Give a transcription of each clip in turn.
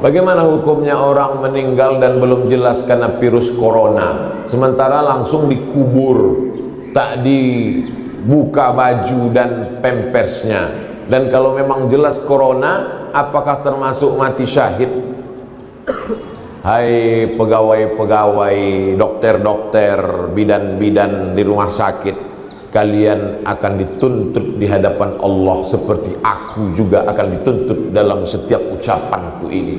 Bagaimana hukumnya orang meninggal dan belum jelas karena virus corona, sementara langsung dikubur, tak dibuka baju dan pampersnya? Dan kalau memang jelas corona, apakah termasuk mati syahid? Hai pegawai-pegawai, dokter-dokter, bidan-bidan di rumah sakit, kalian akan dituntut di hadapan Allah seperti aku juga akan dituntut dalam setiap ucapanku ini.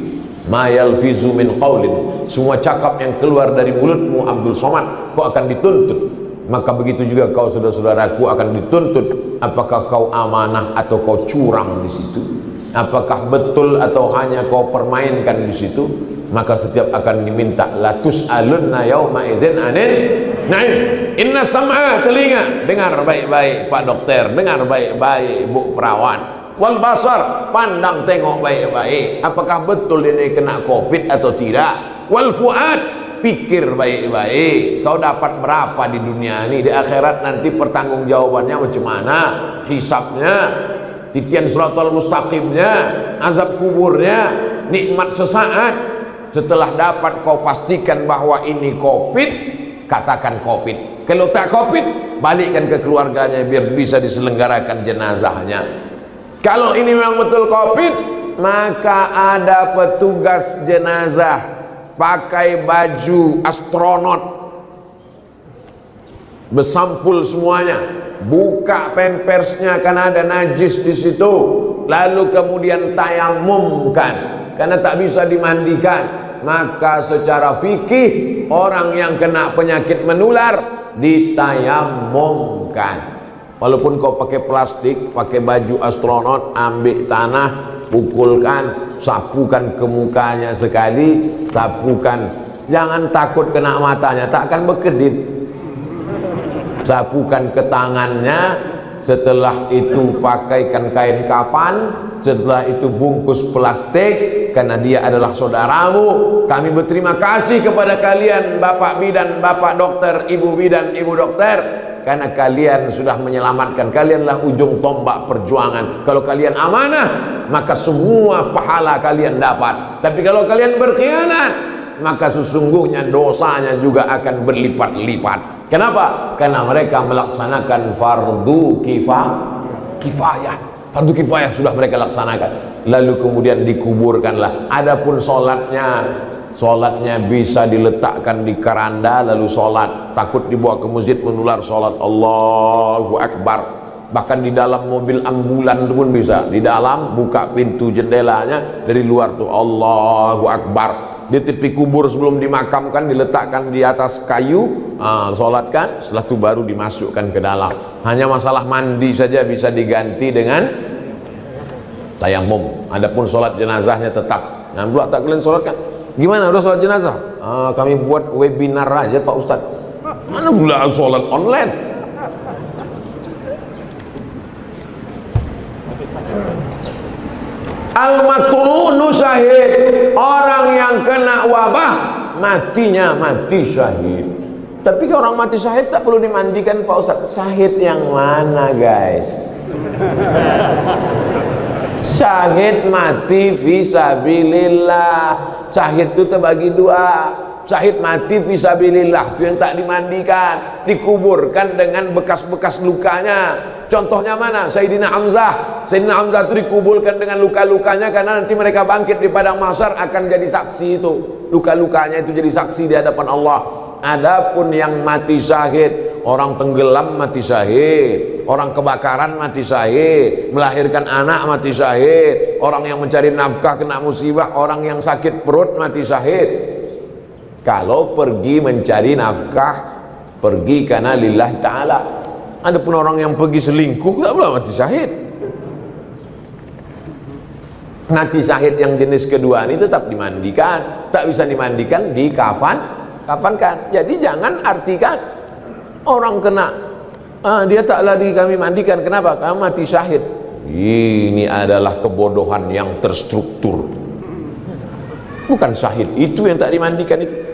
Ma yalfizu min qaulin, semua cakap yang keluar dari mulutmu Abdul Somad, kau akan dituntut. Maka begitu juga kau saudara-saudaraku akan dituntut. Apakah kau amanah atau kau curang di situ? Apakah betul atau hanya kau permainkan di situ? Maka setiap akan diminta la tus'alunna yauma idzin anin na'im. Inna sam'a, telinga, dengar baik-baik Pak Dokter, dengar baik-baik Bu Perawat. Wal basar, pandang tengok baik-baik, apakah betul ini kena Covid atau tidak. Wal fuad, pikir baik-baik, kau dapat berapa di dunia ini, di akhirat nanti pertanggungjawabannya macam mana, hisabnya, titian siratal mustaqimnya, azab kuburnya, nikmat sesaat. Setelah dapat kau pastikan bahwa ini Covid, katakan Covid. Kalau tak Covid, balikkan ke keluarganya biar bisa diselenggarakan jenazahnya. Kalau ini memang betul Covid, maka ada petugas jenazah pakai baju astronot, bersampul semuanya, buka pampersnya karena ada najis di situ, lalu kemudian tayamumkan karena tak bisa dimandikan. Maka secara fikih orang yang kena penyakit menular ditayamumkan. Walaupun kau pakai plastik, pakai baju astronot, ambil tanah, pukulkan, sapukan ke mukanya sekali, sapukan, jangan takut kena matanya, tak akan berkedip. Sapukan ke tangannya, setelah itu pakaikan kain kafan, setelah itu bungkus plastik, karena dia adalah saudaramu. Kami berterima kasih kepada kalian Bapak bidan, Bapak dokter, Ibu bidan, Ibu dokter, karena kalian sudah menyelamatkan. Kalianlah ujung tombak perjuangan. Kalau kalian amanah, maka semua pahala kalian dapat. Tapi kalau kalian berkhianat, maka sesungguhnya dosanya juga akan berlipat-lipat. Kenapa? Karena mereka melaksanakan fardu kifayah. Fardu kifayah sudah mereka laksanakan. Lalu kemudian dikuburkanlah. Adapun sholatnya bisa diletakkan di keranda lalu sholat, takut dibawa ke masjid menular sholat. Allahu Akbar. Bahkan di dalam mobil ambulan itu pun bisa, di dalam buka pintu jendelanya, dari luar tuh Allahu Akbar. Di tepi kubur sebelum dimakamkan diletakkan di atas kayu, sholatkan, setelah itu baru dimasukkan ke dalam. Hanya masalah mandi saja bisa diganti dengan tayamum. Adapun sholat jenazahnya tetap. Nah, pula tak kalian sholatkan. Gimana udah sholat jenazah? Kami buat webinar aja Pak Ustadz. Mana pula sholat online? Al-mat'unu syahid, orang yang kena wabah matinya mati syahid. Tapi kalau orang mati syahid tak perlu dimandikan Pak Ustadz. Syahid yang mana guys? Syahid mati fisabilillah. Syahid itu terbagi dua. Syahid mati fisabilillah itu yang tak dimandikan, dikuburkan dengan bekas-bekas lukanya. Contohnya mana? Sayyidina Hamzah. Sayyidina Hamzah itu dikuburkan dengan luka-lukanya karena nanti mereka bangkit di padang mahsyar akan jadi saksi itu. Luka-lukanya itu jadi saksi di hadapan Allah. Adapun yang mati syahid, orang tenggelam mati syahid, orang kebakaran mati syahid, melahirkan anak mati syahid, orang yang mencari nafkah kena musibah, orang yang sakit perut mati syahid. Kalau pergi mencari nafkah, pergi karena lillahi ta'ala. Adapun orang yang pergi selingkuh, tak boleh mati syahid. Mati syahid yang jenis kedua ini tetap dimandikan. Tak bisa dimandikan, kafankan. Jadi jangan artikan orang kena dia tak lagi kami mandikan. Kenapa? Karena mati syahid. Ini adalah kebodohan yang terstruktur. Bukan syahid itu yang tak dimandikan itu.